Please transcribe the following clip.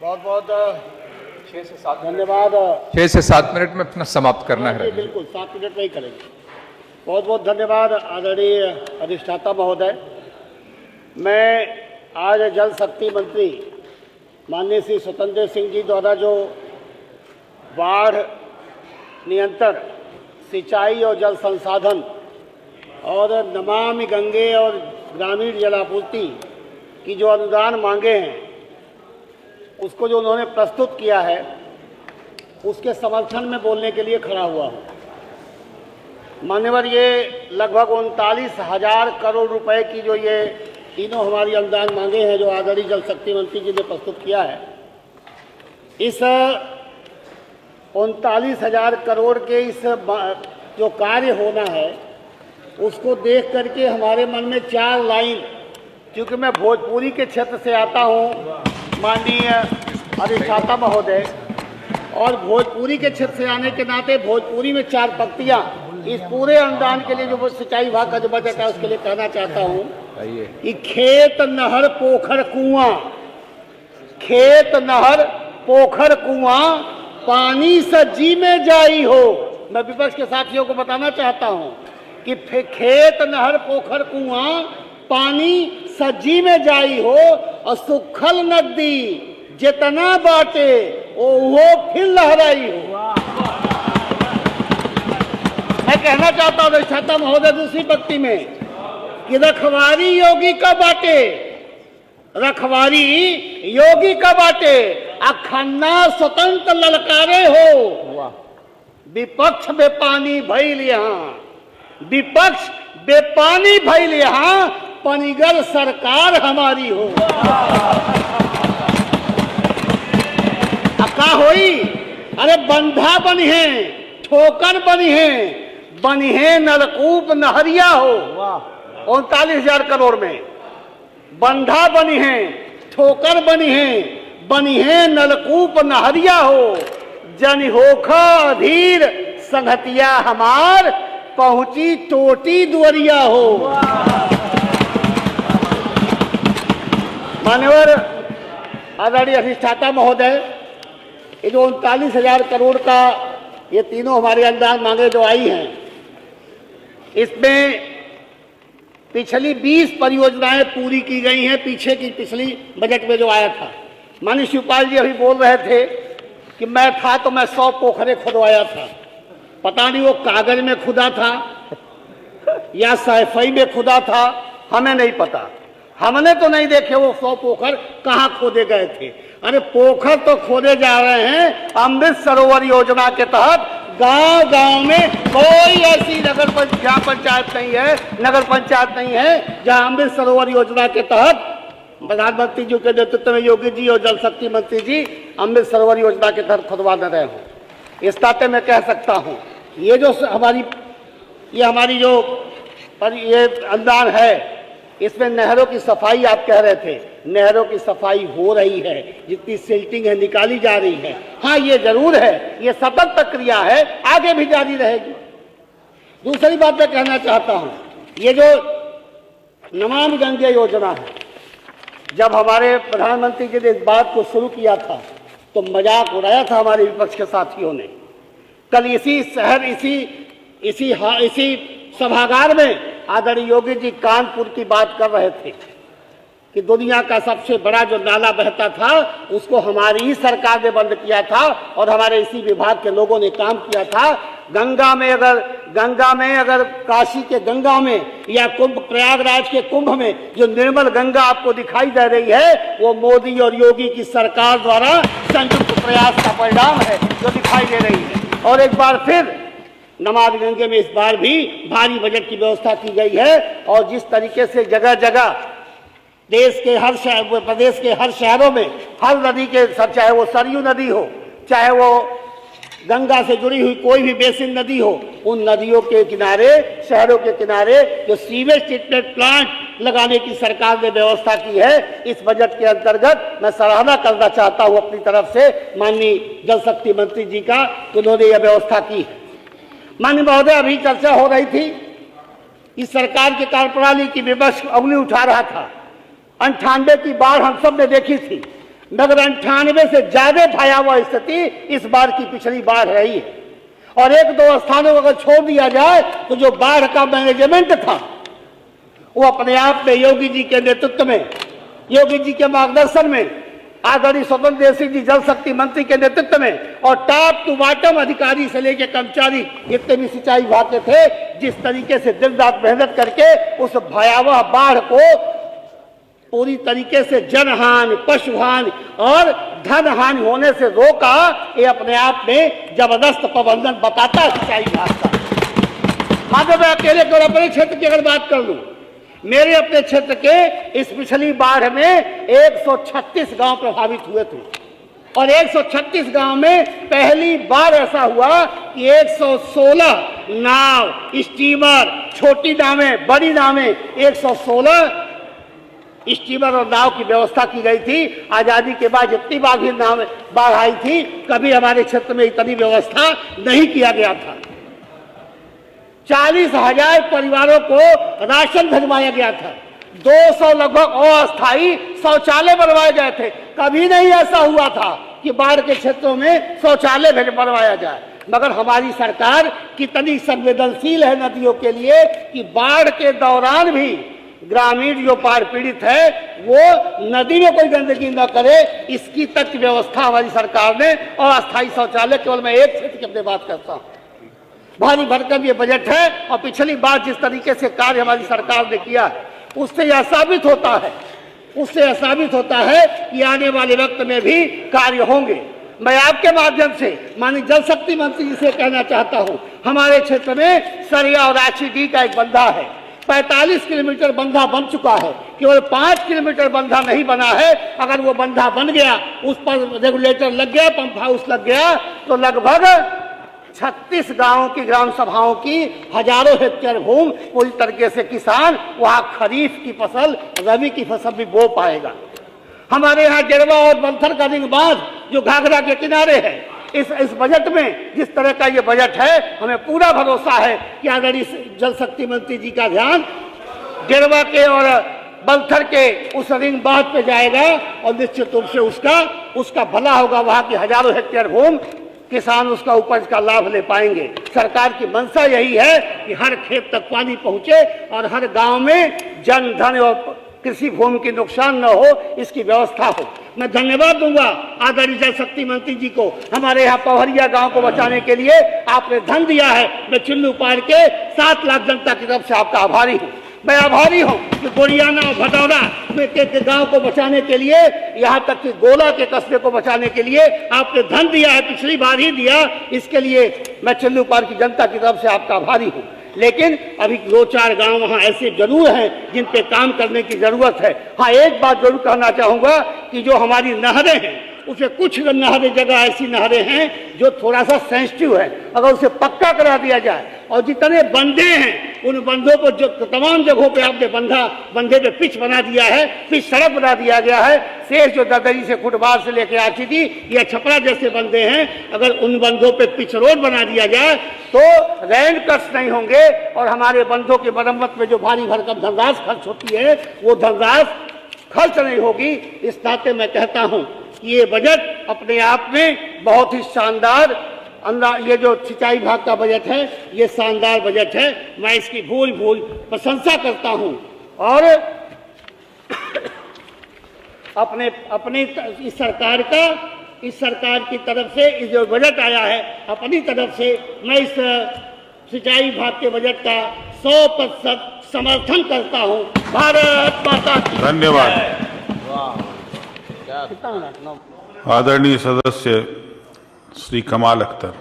बहुत बहुत 6 से 7 धन्यवाद। 6 से 7 मिनट में अपना समाप्त करना है। बिल्कुल 7 मिनट में ही करेंगे। बहुत बहुत धन्यवाद आदरणीय अधिष्ठाता महोदय। मैं आज जल शक्ति मंत्री माननीय श्री स्वतंत्र सिंह जी द्वारा जो बाढ़ नियंत्रण, सिंचाई और जल संसाधन और नमामि गंगे और ग्रामीण जलापूर्ति की जो अनुदान मांगे हैं, उसको जो उन्होंने प्रस्तुत किया है, उसके समर्थन में बोलने के लिए खड़ा हुआ हूँ। मान्यवर, ये लगभग 39,000 करोड़ रुपए की जो ये तीनों हमारी अनुदान मांगे हैं, जो आदरणीय जल शक्ति मंत्री जी ने प्रस्तुत किया है, इस 39,000 करोड़ के इस जो कार्य होना है, उसको देख करके हमारे मन में 4 लाइन, क्योंकि मैं भोजपुरी के क्षेत्र से आता हूँ माननीय अधिष्ठाता महोदय, और भोजपुरी के क्षेत्र से आने के नाते भोजपुरी में 4 पंक्तियाँ इस पूरे अनुदान के लिए जो सिंचाई विभाग का जो बजट है उसके लिए कहना चाहता हूँ कि खेत नहर पोखर कुआं, खेत नहर पोखर कुआं पानी सज्जी में जाई हो। मैं विपक्ष के साथियों को बताना चाहता हूँ कि खेत नहर पोखर कुआं पानी सज्जी में जाई हो, और सुखल नदी जितना बाटे वो फिर लहराई हो। मैं कहना चाहता हूँ अधिष्ठाता महोदय दूसरी पंक्ति में कि रखवारी योगी का बाटे, रखवारी योगी का बाटे, अखन्ना स्वतंत्र ललकारे हो। विपक्ष बेपानी भइल यहाँ, विपक्ष बेपानी भइल यहाँ, पनिगर सरकार हमारी हो। का होई? अरे बंधा बनी है, ठोकर बनी है, बनी है नलकूप नहरिया हो। 39,000 करोड़ में बंधा बनी है, ठोकर बनी है नलकूप नहरिया हो। जन होखा अधीर संगतिया हमार, पहुंची टोटी दुअरिया हो। मान्यवर आदरणीय अधिष्ठाता महोदय, ये जो 39,000 करोड़ का ये तीनों हमारे अनुदान मांगे जो आई हैं, इसमें पिछली 20 परियोजनाएं पूरी की गई हैं। पीछे की पिछली बजट में जो आया था, माननीय शिवपाल जी अभी बोल रहे थे कि मैं था तो मैं 100 पोखरे खुदवाया था। पता नहीं वो कागज में खुदा था या सैफई में खुदा था, हमें नहीं पता। हमने तो नहीं देखे वो 100 पोखर कहाँ खोदे गए थे। अरे पोखर तो खोदे जा रहे हैं अमृत सरोवर योजना के तहत। गांव गांव में कोई ऐसी नगर पंचायत नहीं है जहां अमृत सरोवर योजना के तहत प्रधानमंत्री जी के नेतृत्व में योगी जी और जल शक्ति मंत्री जी अमृत सरोवर योजना के तहत खुदवा न रहे हो। इस नाते मैं कह सकता हूँ ये जो हमारी जो ये अनुदान है, इसमें नहरों की सफाई आप कह रहे थे, नहरों की सफाई हो रही है, जितनी सिल्टिंग है निकाली जा रही है। हाँ, ये जरूर है, ये सतत प्रक्रिया है, आगे भी जारी रहेगी। दूसरी बात मैं कहना चाहता हूँ, ये जो नमामि गंगे योजना है, जब हमारे प्रधानमंत्री जी ने इस बात को शुरू किया था तो मजाक उड़ाया था हमारे विपक्ष के साथियों ने। कल इसी शहर इसी सभागार में आदरणीय योगी जी कानपुर की बात कर रहे थे कि दुनिया का सबसे बड़ा जो नाला बहता था उसको हमारी ही सरकार ने बंद किया था, और हमारे इसी विभाग के लोगों ने काम किया था। गंगा में अगर काशी के गंगा में या प्रयागराज के कुंभ में जो निर्मल गंगा आपको दिखाई दे रही है, वो मोदी और योगी की सरकार द्वारा संयुक्त प्रयास का परिणाम है जो दिखाई दे रही है। और एक बार फिर नमामि गंगे में इस बार भी भारी बजट की व्यवस्था की गई है, और जिस तरीके से जगह जगह प्रदेश के हर शहरों में हर नदी के, चाहे वो सरयू नदी हो, चाहे वो गंगा से जुड़ी हुई कोई भी बेसिन नदी हो, उन नदियों के किनारे, शहरों के किनारे जो सीवेज ट्रीटमेंट प्लांट लगाने की सरकार ने व्यवस्था की है। इस बजट के अंतर्गत मैं सराहना करना चाहता हूं अपनी तरफ से माननीय जल शक्ति मंत्री जी का, उन्होंने यह व्यवस्था की है। माननीय महोदय, अभी चर्चा हो रही थी इस सरकार के कार्यप्रणाली की, विपक्ष उंगली उठा रहा था। 98 की बाढ़ हम सब ने देखी थी। मगर 98 से ज्यादा भयावह स्थिति इस बार की पिछली बार रही है। और एक दो स्थानों को अगर छोड़ दिया जाए तो जो बाढ़ का मैनेजमेंट था वो अपने आप में योगी जी के नेतृत्व में, योगी जी के मार्गदर्शन में, आदरणीय स्वतंत्र देव सिंह जी जल शक्ति मंत्री के नेतृत्व में और टॉप टू बॉटम अधिकारी से लेकर कर्मचारी जितने भी सिंचाई विभाग के थे, जिस तरीके से दिन रात मेहनत करके उस भयावह बाढ़ को पूरी तरीके से जनहानि, पशुहानि और धन हानि होने से रोका, ये अपने आप में जबरदस्त प्रबंधन बताता है सिंचाई विभाग का। मानो मैं अकेले केवल अपने क्षेत्र की अगर बात कर लूं, मेरे अपने क्षेत्र के इस पिछली बाढ़ में 136 गांव प्रभावित हुए थे और 136 गांव में पहली बार ऐसा हुआ कि 116 नाव, स्टीमर, छोटी नावें, बड़ी नावें, 116 स्टीमर और नाव की व्यवस्था की गई थी। आजादी के बाद जितनी बाढ़ आई थी, कभी हमारे क्षेत्र में इतनी व्यवस्था नहीं किया गया था। 40,000 परिवारों को राशन भिजवाया गया था। 200 लगभग अस्थायी शौचालय बनवाए गए थे। कभी नहीं ऐसा हुआ था कि बाढ़ के क्षेत्रों में शौचालय बनवाया जाए। मगर हमारी सरकार कितनी संवेदनशील है नदियों के लिए कि बाढ़ के दौरान भी ग्रामीण जो बाढ़ पीड़ित है वो नदी में कोई गंदगी न करे, इसकी तक व्यवस्था हमारी सरकार ने। और अस्थायी शौचालय केवल मैं एक क्षेत्र की अपनी बात करता हूँ। भारी भरकम ये बजट है और पिछली बार जिस तरीके से कार्य हमारी सरकार ने किया उससे यह साबित होता है कि आने वाले वक्त में भी कार्य होंगे। मैं आपके माध्यम से माननीय जल शक्ति मंत्री जी से कहना चाहता हूं, हमारे क्षेत्र में सरिया और रांची डी का एक बंधा है। 45 किलोमीटर बंधा बन चुका है, केवल 5 किलोमीटर बंधा नहीं बना है। अगर वो बंधा बन गया, उस पर रेगुलेटर लग गया, पंप हाउस लग गया, तो लगभग 36 गांवों की ग्राम सभाओं की हजारों हेक्टेयर भूमि पूरी तरीके से किसान वहां खरीफ की फसल, रबी की फसल भी बो पाएगा। हमारे यहाँ डेरवा और बंथर का रिंग बांध जो घाघरा के किनारे है, इस बजट में जिस तरह का ये बजट है, हमें पूरा भरोसा है कि आदरणीय जल शक्ति मंत्री जी का ध्यान डेरवा के और बंथर के उस रिंग बांध पे जाएगा और निश्चित रूप से उसका भला होगा। वहां की हजारों हेक्टेयर भूमि किसान उसका उपज का लाभ ले पाएंगे। सरकार की मंशा यही है कि हर खेत तक पानी पहुंचे और हर गांव में जन धन और कृषि भूमि की नुकसान न हो, इसकी व्यवस्था हो। मैं धन्यवाद दूंगा आदरणीय जल शक्ति मंत्री जी को। हमारे यहाँ पवहरिया गांव को बचाने के लिए आपने धन दिया है। मैं चिल्लू पार के 7 लाख जनता की तरफ से आपका आभारी हूँ। मैं आभारी हूँ कि गोरियाना और भदौरा के गांव को बचाने के लिए, यहाँ तक कि गोला के कस्बे को बचाने के लिए आपने धन दिया है, पिछली बार ही दिया। इसके लिए मैं चिल्लू पार की जनता की तरफ से आपका आभारी हूँ। लेकिन अभी 2-4 गांव वहाँ ऐसे जरूर हैं जिन पे काम करने की जरूरत है। हाँ, एक बात जरूर कहना चाहूँगा कि जो हमारी नहरें हैं, उसे कुछ नहरें जगह ऐसी नहरें हैं जो थोड़ा सा सेंसिटिव है। अगर उसे पक्का करा दिया जाए और जितने बंधे हैं उन बंधों को, जो तमाम जगहों पे आपने बंधे पे पिच बना दिया है, पिच सड़क बना दिया गया है। शेष जो ददरी से फुटबाल से लेके आती थी या छपरा जैसे बंधे हैं, अगर उन बंधों पे पिच रोड बना दिया जाए तो रैन कट्स नहीं होंगे और हमारे बंधों की मरम्मत में जो भारी भरकम धनराशि खर्च होती है वो धनराशि खर्च नहीं होगी। इस नाते मैं कहता हूँ कि ये बजट अपने आप में बहुत ही शानदार, ये जो सिंचाई विभाग का बजट है ये शानदार बजट है। मैं इसकी भूल प्रशंसा करता हूं और अपनी इस सरकार की तरफ से इस जो बजट आया है, अपनी तरफ से मैं इस सिंचाई विभाग के बजट का 100% समर्थन करता हूं। भारत माता की धन्यवाद। आदरणीय सदस्य श्री कमाल अख्तर।